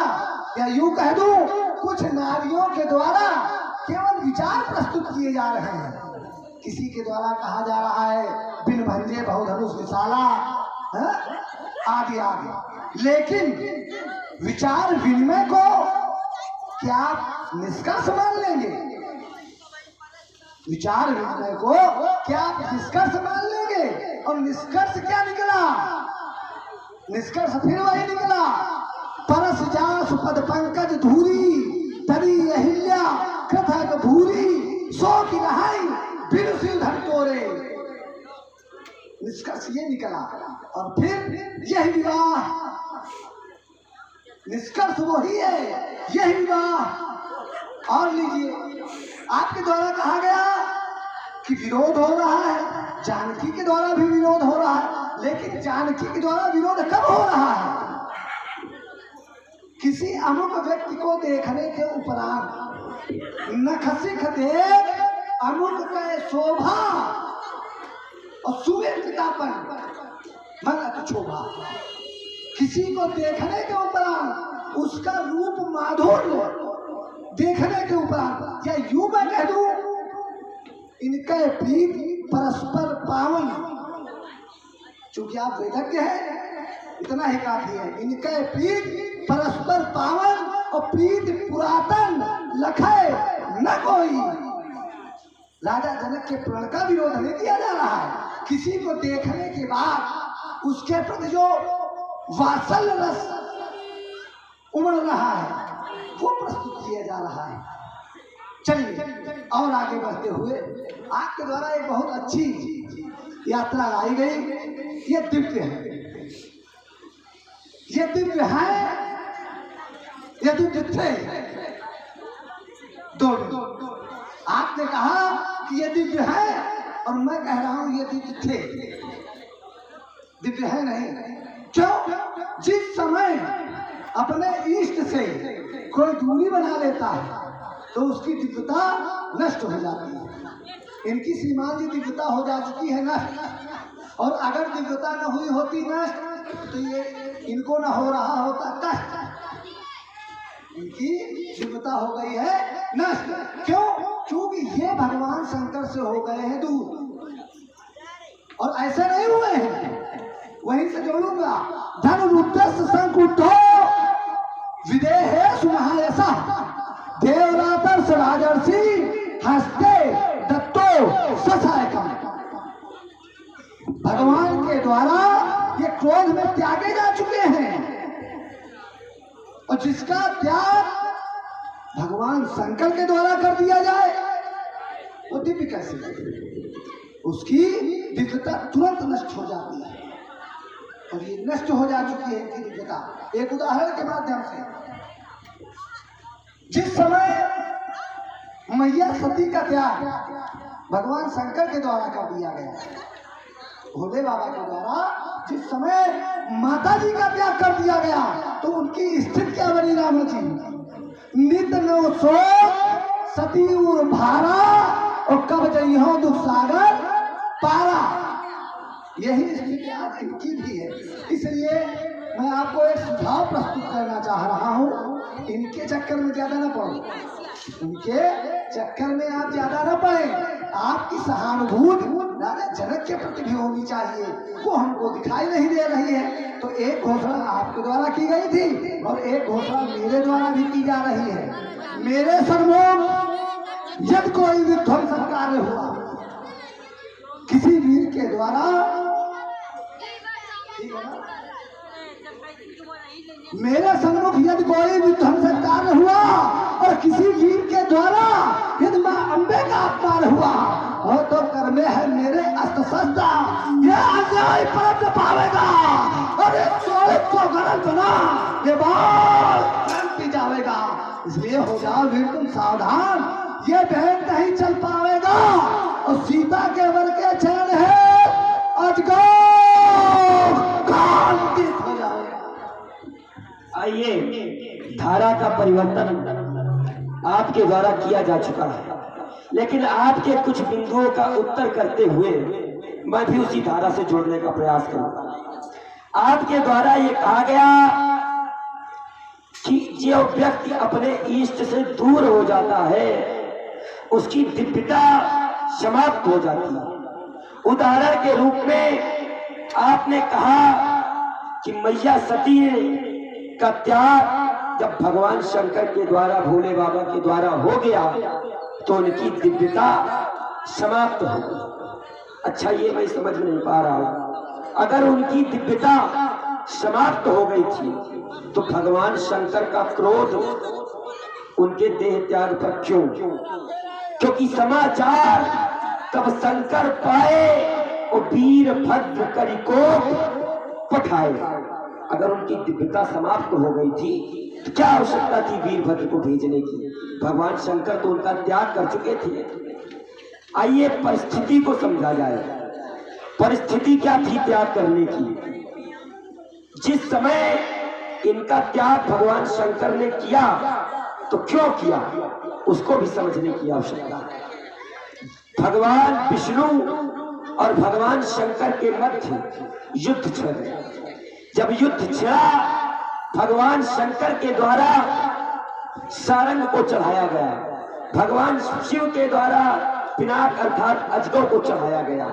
या यूं कह दूं कुछ नारियों के द्वारा केवल विचार प्रस्तुत किए जा रहे हैं। किसी के द्वारा कहा जा रहा है बिन भंजे बहुधनुष विशाला आदि आदि, लेकिन विचार विनिमय को क्या आप निष्कर्ष मान लेंगे? विचार विनिमय को क्या आप निष्कर्ष मान लेंगे? और निष्कर्ष क्या निकला? निष्कर्ष फिर वही निकला, परस जासु पद पंकज धूरी, तरी अहिल्या कृतक भूरी, सो की नहाई बिन सिंधन तोरे। निष्कर्ष ये निकला। और फिर यही विवाह, निष्कर्ष वही है, यही विवाह। और लीजिए, आपके द्वारा कहा गया कि विरोध हो रहा है, जानकी के द्वारा भी विरोध हो रहा है, लेकिन जानकी के द्वारा विरोध कब हो रहा है? किसी अमुक व्यक्ति को देखने के उपरांत नखसिख देख अमुक के शोभा और सुव्यक्तितापन मन शोभा। किसी को देखने के उपरांत उसका रूप माधुर्य देखने के उपरांत, या यूं मैं कह दूं इनके प्रीत परस्पर पावन। चूंकि आप वेदज्ञ हैं, इतना ही काफी है। इनके प्रीत परस्पर पावन और प्रीत पुरातन लखे न कोई। राजा जनक के प्रण का विरोध नहीं किया जा रहा है, किसी को देखने के बाद उसके प्रति जो वात्सल्य रस उमड़ रहा है वो प्रस्तुत किया जा रहा है। चलिए और आगे बढ़ते हुए आपके द्वारा एक बहुत अच्छी यात्रा लाई गई। ये दिव्य है, ये दिव्य है, ये दिव्य थे दोनों। आपने कहा कि ये दिव्य है और मैं कह रहा हूं ये दिव्य थे। दिव्य है नहीं, क्यों? जिस समय अपने इष्ट से कोई दूरी बना लेता है तो उसकी दिव्यता नष्ट हो जाती है। इनकी श्रीमान जी दिव्यता हो जा चुकी है नष्ट, और अगर दिव्यता न हुई होती नष्ट तो ये इनको न हो रहा होता कष्ट। इनकी दिव्यता हो गई है नष्ट, क्यों? क्योंकि ये भगवान शंकर से हो गए हैं दूर, और ऐसे नहीं हुए हैं। वहीं से जोड़ूंगा, धन रुद्रस्य संकुटो विदेहेषु महायशः देवरातर्ष राजर्षि हस्ते दत्तो ससायकम। भगवान के द्वारा ये क्रोध में त्यागे जा चुके हैं, और जिसका त्याग भगवान शंकर के द्वारा कर दिया जाए वो दिव्य कैसे है? उसकी दिव्यता तुरंत नष्ट हो जाती है, और ये नष्ट हो जा चुकी है इनकी दिव्यता। एक उदाहरण के माध्यम से, जिस समय मैया सती का त्याग भगवान शंकर के द्वारा कर दिया गया, भोले बाबा के द्वारा जिस समय माता जी का त्याग कर दिया गया, तो उनकी स्थिति क्या बनी? राम जी नित नो सो सती उर भारा, और कब जइहो दुख सागर पारा। यही स्थिति आज इनकी भी है। इसलिए मैं आपको एक सुझाव प्रस्तुत करना चाह रहा हूँ, इनके चक्कर में ज्यादा न पड़ो, इनके चक्कर में आप ज्यादा न पड़े। आपकी सहानुभूति राजा जनक के प्रति भी होनी चाहिए, वो हमको दिखाई नहीं दे रही है। तो एक घोषणा आपके द्वारा की गई थी और एक घोषणा मेरे द्वारा भी की जा रही है। मेरे सर्वोम यदि कोई विध्वंस कार्य हुआ किसी वीर के द्वारा, मेरे सम्मुख यदि कोई विध्वंस कार्य हुआ और किसी वीर के द्वारा यदि मां अंबे का अपमान हुआ हो, तो कर में है मेरे अस्त्र शस्त्र, ये अन्याय पर न पावेगा, और ये चोरित को गलत बना ये बात क्रांति जावेगा। इसलिए हो जाओ वीर तुम सावधान, ये बहन नहीं चल पावेगा, और सीता के वर के चरण है अजगो कांतित हो जाएगा। आइए, धारा का परिवर्तन आपके द्वारा किया जा चुका है, लेकिन आपके कुछ बिंदुओं का उत्तर करते हुए मैं भी उसी धारा से जोड़ने का प्रयास करूंगा। आपके द्वारा ये कहा गया कि जो व्यक्ति अपने इष्ट से दूर हो जाता है उसकी दिव्यता समाप्त हो जाती है। उदाहरण के रूप में आपने कहा कि मैया सती का त्याग जब भगवान शंकर के द्वारा, भोले बाबा के द्वारा हो गया तो उनकी दिव्यता समाप्त हो गई। अच्छा, ये मैं समझ नहीं पा रहा हूं, अगर उनकी दिव्यता समाप्त हो गई थी तो भगवान शंकर का क्रोध उनके देह त्याग पर क्यों? क्योंकि समाचार तब शंकर पाए और वीर भद्र करी को पठाए। अगर उनकी दिव्यता समाप्त हो गई थी तो क्या आवश्यकता थी वीरभद्र को भेजने की? भगवान शंकर तो उनका त्याग कर चुके थे। आइए परिस्थिति को समझा जाए। परिस्थिति क्या थी त्याग करने की? जिस समय इनका त्याग भगवान शंकर ने किया तो क्यों किया, उसको भी समझने की आवश्यकता है। भगवान विष्णु और भगवान शंकर के मध्य युद्ध छिड़ गया। जब युद्ध छिड़ा, भगवान शंकर के द्वारा सारंग को चढ़ाया गया, भगवान शिव के द्वारा पिनाक अर्थात अजगर को चढ़ाया गया।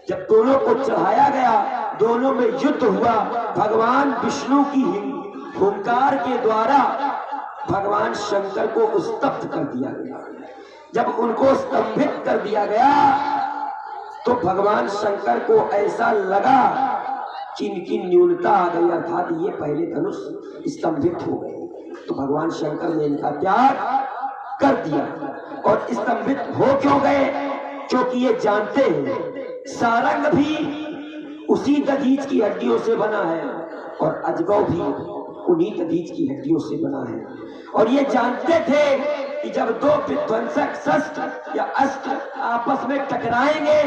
जब दोनों को चढ़ाया गया, दोनों में युद्ध हुआ। भगवान विष्णु की हुंकार के द्वारा भगवान शंकर को स्तब्ध कर दिया गया। जब उनको स्तंभित कर दिया गया तो भगवान शंकर को ऐसा लगा कि इनकी न्यूनता आ गई, अर्थात ये पहले धनुष स्तंभित हो गए। तो भगवान शंकर ने इनका त्याग कर दिया। और स्तंभित हो क्यों गए? क्योंकि ये जानते हैं सारंग भी उसी दधीच की हड्डियों से बना है और अजगौ भी उन्हीं दधीच की हड्डियों से बना है। और ये जानते थे कि जब दो विध्वंसक शस्त्र या अस्त्र आपस में टकराएंगे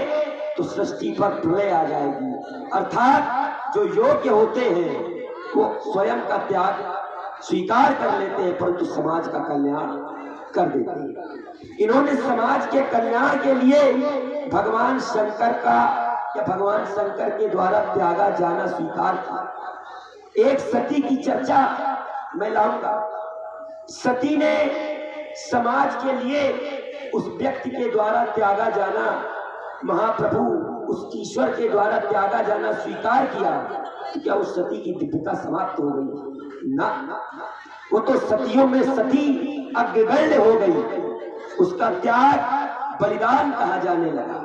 तो सृष्टि पर प्रलय आ जाएगी। अर्थात जो योग्य होते हैं वो स्वयं का त्याग स्वीकार कर लेते हैं, परंतु समाज का कल्याण कर देते हैं। इन्होंने समाज के कल्याण के लिए भगवान शंकर का या भगवान शंकर के द्वारा त्यागा जाना स्वीकार किया। एक सती की चर्चा मैं लाऊंगा। सती ने समाज के लिए उस व्यक्ति के द्वारा त्यागा जाना, महाप्रभु उस ईश्वर के द्वारा त्यागा जाना स्वीकार किया। क्या उस सती की दिव्यता समाप्त हो गई? ना, वो तो सतियों में सती अग्रगण्य हो गई। उसका त्याग बलिदान कहा जाने लगा।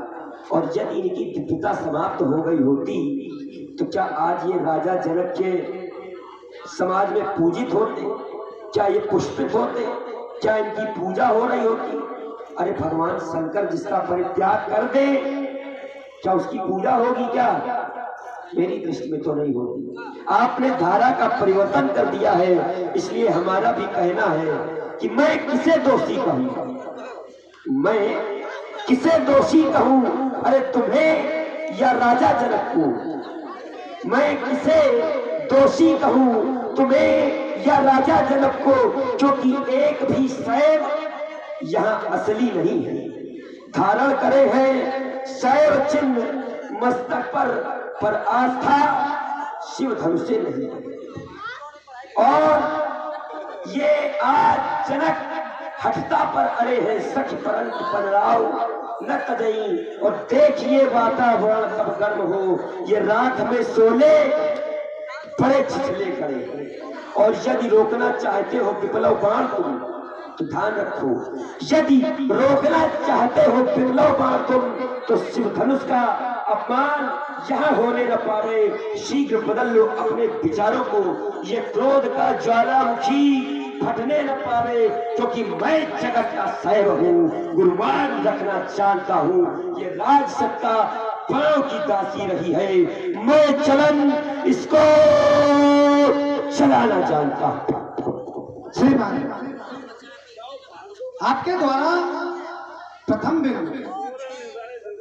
और यदि इनकी दिव्यता समाप्त हो गई होती तो क्या आज ये राजा जनक के समाज में पूजित होते? क्या ये पुष्पित होते? क्या इनकी पूजा हो रही होती? अरे भगवान शंकर जिसका परित्याग कर दे, क्या उसकी पूजा होगी? क्या? मेरी दृष्टि में तो नहीं होगी। आपने धारा का परिवर्तन कर दिया है, इसलिए हमारा भी कहना है कि मैं किसे दोषी कहूं? मैं किसे दोषी कहूं? अरे तुम्हें या राजा जनक को? मैं किसे दोषी कहूं? तुम्हें या राजा जनक को? क्योंकि एक भी शैव यहाँ असली नहीं है। धारण करे हैं शैव चिन्ह मस्तक पर आस्था शिव धनुष से नहीं है। और ये आज जनक हठता पर अड़े हैं, सच परंत पनराव न तजई। और देखिए वातावरण कब गर्म हो, ये रात में सोले बड़े छिछले करे। और यदि रोकना चाहते हो विप्लव बाण तुम तो ध्यान रखो, यदि रोकना चाहते हो विप्लव बाण तुम तो शिव धनुष का अपमान यहाँ होने न पावे। शीघ्र बदल लो अपने विचारों को, ये क्रोध का ज्वालामुखी फटने न पावे। क्योंकि मैं जगत का शैव हूँ, गुरुमान रखना जानता हूँ। ये राज सत्ता पांव की दासी रही है, मैं चलन इसको चलाना जानता हूँ। श्रीमान, आपके द्वारा प्रथम बिंदु,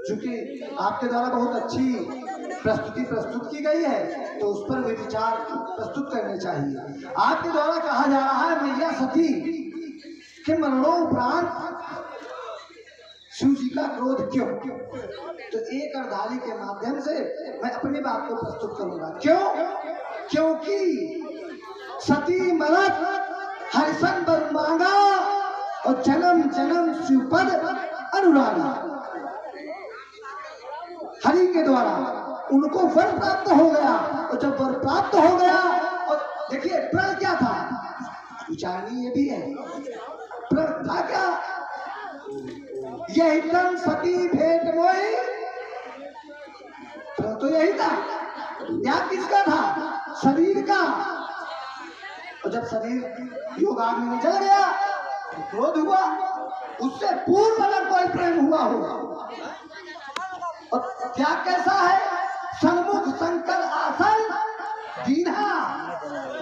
चूंकि आपके द्वारा बहुत अच्छी प्रस्तुति प्रस्तुत की गई है तो उस पर भी विचार प्रस्तुत करने चाहिए। आपके द्वारा कहा जा रहा है मैया सती के मरणों उपरांत शिव जी का क्रोध क्यों? तो एक अर्धाली के माध्यम से मैं अपनी बात को प्रस्तुत करूंगा। क्यों? क्योंकि सती मरत हरिसन बर मांगा और जन्म जन्म शिवपद अनुरागा। हरि के द्वारा उनको वर प्राप्त हो गया और जब वर प्राप्त हो गया, और देखिए प्रण क्या था, विचारणीय भी है। प्रण था क्या? यही तन सती भेंट मोही, प्रण तो यही था। त्याग किसका था? शरीर का। और जब शरीर योगाग्नि में जल गया क्रोध हुआ। उससे पूर्व अगर कोई प्रेम हुआ होगा। और त्याग कैसा है? सन्मुख शंकर आसन दीना,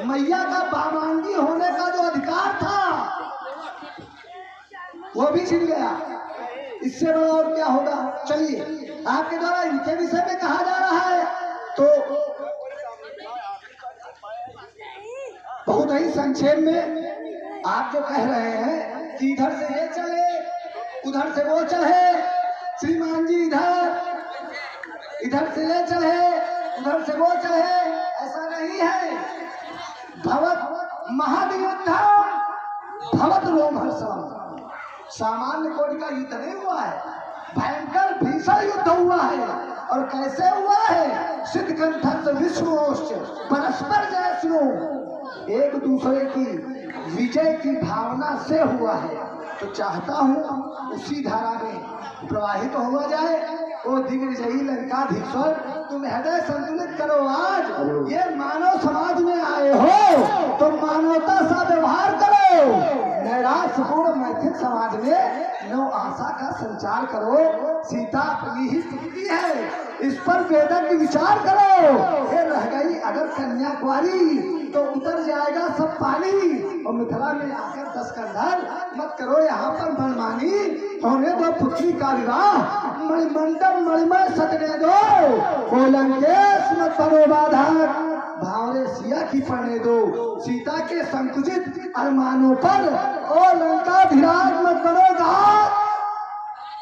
मैया का बामांगी होने का जो अधिकार था वो भी छिन गया। इससे बड़ा और क्या होगा? चलिए, आपके द्वारा इनके विषय में कहा जा रहा है तो बहुत ही संक्षेप में आप जो कह रहे हैं कि इधर से ये चले उधर से वो चले, श्रीमान जी इधर से ये चले उधर से वो चले, ऐसा नहीं है। भवत महायुद्धम भवत रोमहर्षम, सामान्य कोटि का युद्ध नहीं हुआ है, भयंकर भीषण युद्ध हुआ है। और कैसे हुआ है? सिद्ध कंठ विष्णु परस्पर जयष्णु, एक दूसरे की विजय की भावना से हुआ है, तो चाहता हूँ उसी धारा में प्रवाहित हुआ जाए। ओ दिग्विजयी लंकाधीश्वर, तुम हृदय संतुलित करो। आज ये मानव समाज में आए हो तो मानवता सा व्यवहार करो। नैराश्यपूर्ण मैथिल समाज में नव आशा का संचार करो। सीता अपनी ही पुत्री है, इस पर वेदज्ञ विचार करो। ये रह गई अगर कन्याकुमारी तो उतर जाएगा सब पानी। और मिथिला में आकर 10 कंधर मत करो यहाँ पर मनमानी। होने दो पुत्री का विवाह, मणिमंडप मणिमय सजने दो। ओ लंकेश मत करो बाधक, भावरे सिया की पढ़ने दो। सीता के संकुचित अरमानों पर ओ लंकाधिराज मत करो घात।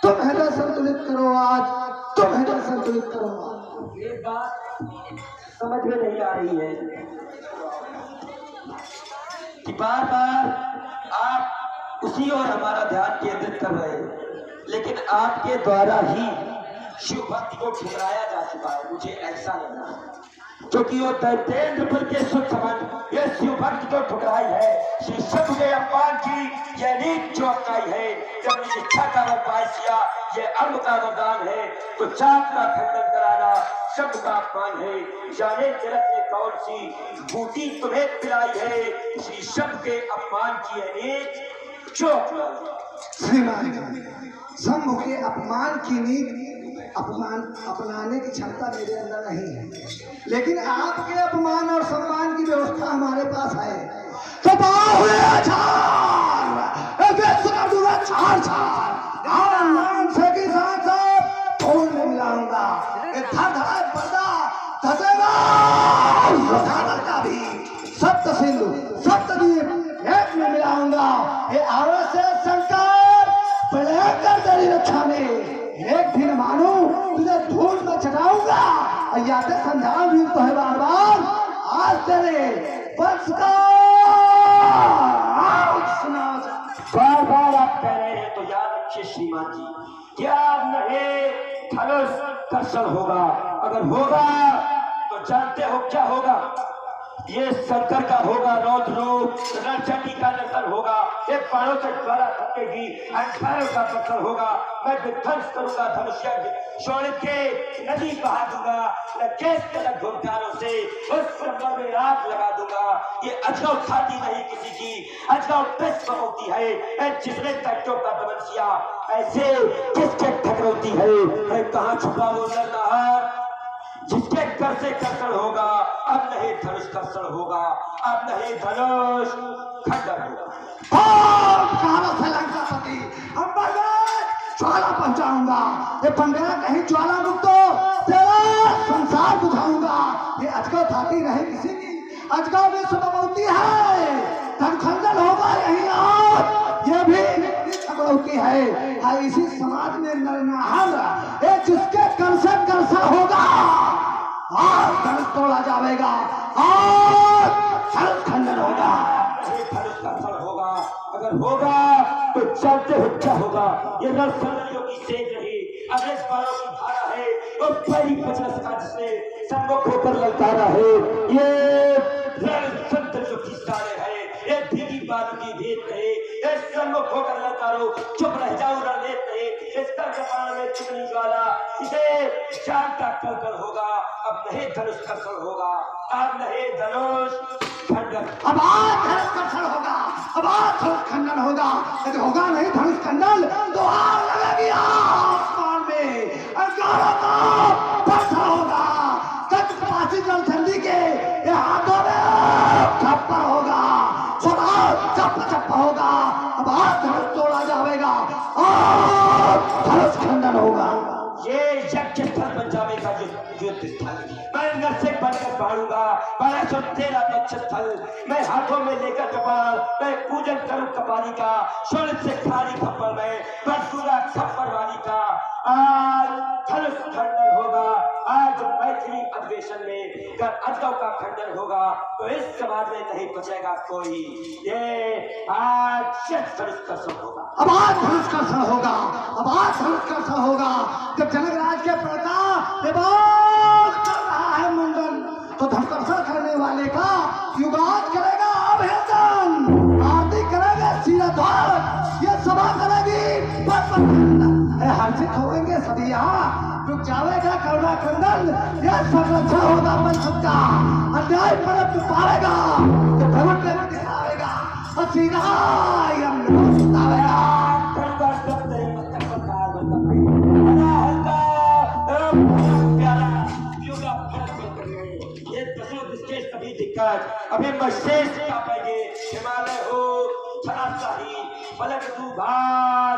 तुम हृदय संतुलित करो आज, तुम हृदय संतुलित करो आज। ये बात समझ में नहीं आ रही है कि बार बार आप उसी ओर हमारा ध्यान केंद्रित कर रहे हैं, लेकिन आपके द्वारा ही शिव भक्ति को ठुकराया जा चुका है। मुझे ऐसा लग रहा है क्योंकि वो दैतेंद्र पर के सुख संबंध ये शिव भक्ति को ठुकराई है। श्री शब्द ने अपमान की यह नीच जो अपनाई है। जब इस इच्छा का वरपाय किया ये अम्ब का वरदान है, तो चाप का खंडन कराना शब्द का अपमान है। जाने जगत ने कौन सी बूटी तुम्हें पिलाई है, श्री शब्द के अपमान की है नीच जो अपनाई। श्रीमान शंभु के अपमान की नीति अपमान अपनाने की क्षमता मेरे अंदर नहीं है, लेकिन आपके अपमान और सम्मान की व्यवस्था हमारे पास है। तो से की साथ फूल में मिलाऊंगा, का भी सप्त सिंधु सप्तद्वीप एक में मिलाऊंगा। ये आवश्यक संकट प्रलयंकर तेरी रक्षा में एक दिन मानू तुझे धूल में चढ़ाऊंगा। यादें समझाऊं भी तो है बार बार, आज तेरे वंश का बार बार आप कह रहे हैं तो याद रखिए श्रीमान जी, क्या नहीं धनुष कर्षण होगा। अगर होगा तो जानते हो क्या होगा, ये शंकर का होगा रौद्र रूप, रणचंडी का नर्तन होगा। एक बाणों से ज्वाला थकेगी, अंठारों का पत्थर होगा। मैं विध्वंस करूंगा धनुष यज्ञ, शोणित के नदी बहा दूंगा। लकेश तलक धूमकारों से उस ब्रह्म में आग लगा दूंगा। ये अजगव छाती नहीं किसी की, अजगव पुष्प होती है। जिसने तटों का दमन किया ऐसे किसके ठकरौती है। कहाँ छुपा वो नरनार जिसके कर से कर्षण होगा। अब नहीं धनुष कर्षण होगा, अब नहीं धनुष खंडन होगा। ज्वाला पहुंचाऊंगा, ये पंगड़ा कहीं ज्वाला मुक्त तेरा संसार बुझाऊंगा। ये अजगव थाती रहे किसी की, अजगव में सुबमौती है। धनखंडन होगा यही आज, ये भी खबरौती है। हाँ, इसी समाज में नरनाहर ये जिसके कर्षण कर्षण होगा, आज धनुष तोड़ा जाएगा, आज धनुष खंडन होगा। धनुष कर्षण होगा, अगर होगा तो चलते हो क्या होगा। ये नरसंगियों की सेज रही, अब इस बारों की धारा है। वो पहली पचरस का जिसने सम्मुख होकर ललकारा है। ये रणतंत्र जो किस्तारे है, ये भीगी बालों की भेद है। ये सम्मुख होकर ललकारो, चुप रह जाओ रणनीत नहीं। इसका कपाल में चिकनी ज्वाला, इसे शाम का कलकल होगा। अब नहीं धनुष कर्षण होगा, अब नहीं धनुष खंडन। अब आज धनुष कर्षण होगा, अब आज धनुष खंडन होगा। यदि होगा नहीं धनुष खंडन तो आग लगेगी आसमान में, अंगारों का वर्षा होगा। कटकपासी जलचंडी के ये हाथों में छप्पर होगा, सदा चप चप होगा। अब आज धनुष तोड़ा जाएगा, आज धनुष खंडन होगा। ये यज्ञ स्थल बन जाएगा युद्ध स्थल। मैं नरसिंह बनकर बाढ़ूंगा, बड़ा सो तेरा वक्ष स्थल। मैं हाथों में लेकर कपाल, मैं पूजन करूं कपाली का। शोणित से खाली खप्पर में बरसूरा खप्पर वाली का। आज धनुष खंडन होगा, आज मैथिली अधिवेशन में कर अजगव का खंडन होगा, तो इस समाज में नहीं बचेगा कोई। ये आज धनुष कर्षण होगा, अब आज धनुष कर्षण होगा, अब आज धनुष कर्षण होगा। जब जनकराज के प्रताप कर रहा है मुंडन, तो धनुष कर्षण करने वाले का युगात करेगा अभिनंदन। हर्षित होंगे सभी यहाँ रुक जाएगा करुणा कंदन, यह संरक्षण होगा अपन सबका, अन्याय परम जो पाएगा तो धर्म में दिखाएगा और सीधा यम बतावेगा। अभी मशेष का पाएंगे हिमालय हो छाशाही पलट दुभार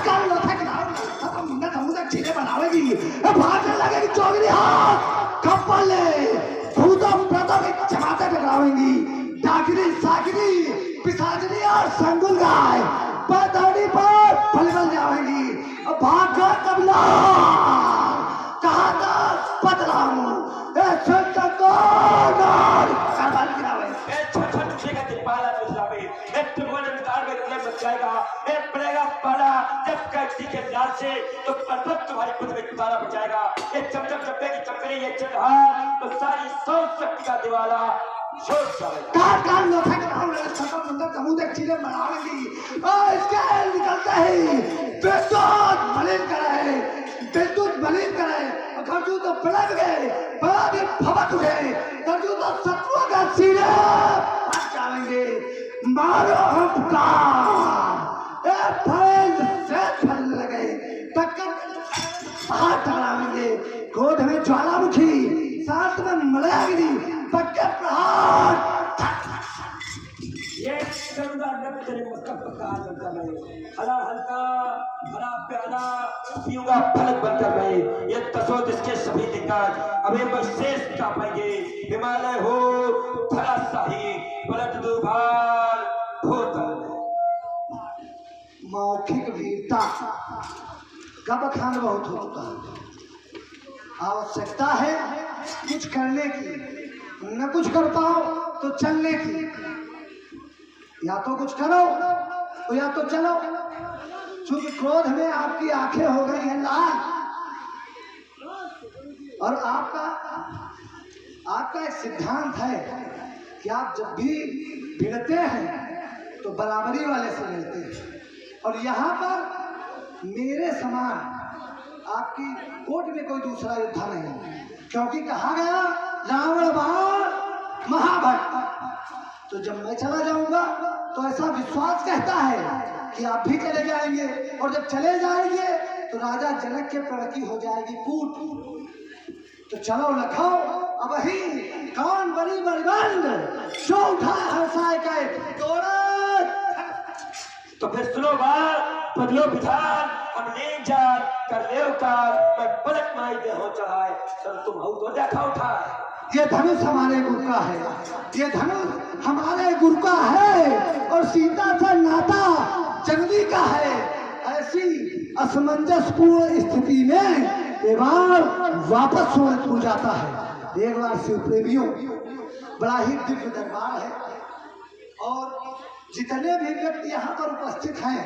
कार लथक ना मुंडा समुद्र चीने बनावेगी भागने लगेगी चौगरी हाथ कपले भूतम प्रतम जमाते टकरावेंगी डाकिनी साकिनी पिशाचनी और संगुल गाय पतड़ी पर फलबल जाएंगी भाग कर कबला कहा था बदलाऊ से तो पर्वत तुम्हारी खुद में तुम्हारा बचाएगा। ये चमचम चप्पे की चमकरी ये चढ़हार तो सारी सौर शक्ति का दिवाला छोड़ जाएगा। कार लोथक सफल सुंदर समुद्र चीजें बनावेंगी और इसके निकलते ही विद्युत मलिन करे गर्जू तो पलट गए बड़ा भी भवक उठे गर्जू तो शत्रुओं का सीने फट जाएंगे मारो हमका क्रोध में ज्वालामुखी साथ में मलयागिरी पक्के प्रहार ये हरा हल्का हरा प्याला पीऊंगा फलक बनकर मैं ये दसों दिशके सभी दिग्गज अभी मैं शेष का पाएंगे हिमालय हो थरा शाही पलट दुभार होता मौखिक वीरता गब खान बहुत होता है। आवश्यकता है कुछ करने की, न कुछ कर पाओ तो चलने की, या तो कुछ करो या तो चलो। क्योंकि क्रोध में आपकी आंखें हो गई हैं लाल और आपका एक सिद्धांत है कि आप जब भी भिड़ते हैं तो बराबरी वाले से मिलते हैं और यहाँ पर मेरे समान आपकी कोर्ट में कोई दूसरा योद्धा नहीं, क्योंकि कहा गया रावण बाण महाभक्त। तो जब मैं चला जाऊंगा तो ऐसा विश्वास कहता है कि आप भी चले जाएंगे और जब चले जाएंगे तो राजा जनक के प्रण की हो जाएगी कूट। तो चलो लखो अब ही कौन बड़ी बड़बंद जो उठा हंसाए के तोड़ा। तो फिर सुनो बात बदलो विधान हम ले जा कर ले उतार मैं पलट माई दे हो चढ़ाए चल तुम हो तो देखा उठा। ये धनुष हमारे गुरु का है, ये धनुष हमारे गुरु का है और सीता से नाता जंगली का है। ऐसी असमंजसपूर्ण स्थिति में एक बार वापस सोनपुर जाता है। एक बार शिव प्रेमियों बड़ा ही दिव्य दरबार है और जितने भी व्यक्ति यहाँ पर उपस्थित हैं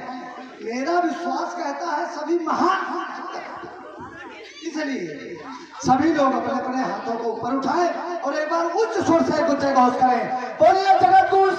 मेरा विश्वास कहता है सभी महान, इसलिए सभी लोग अपने अपने हाथों को ऊपर उठाएं और एक बार उच्च स्वर से कुछ घोष करें। बोलिए जगत गुरु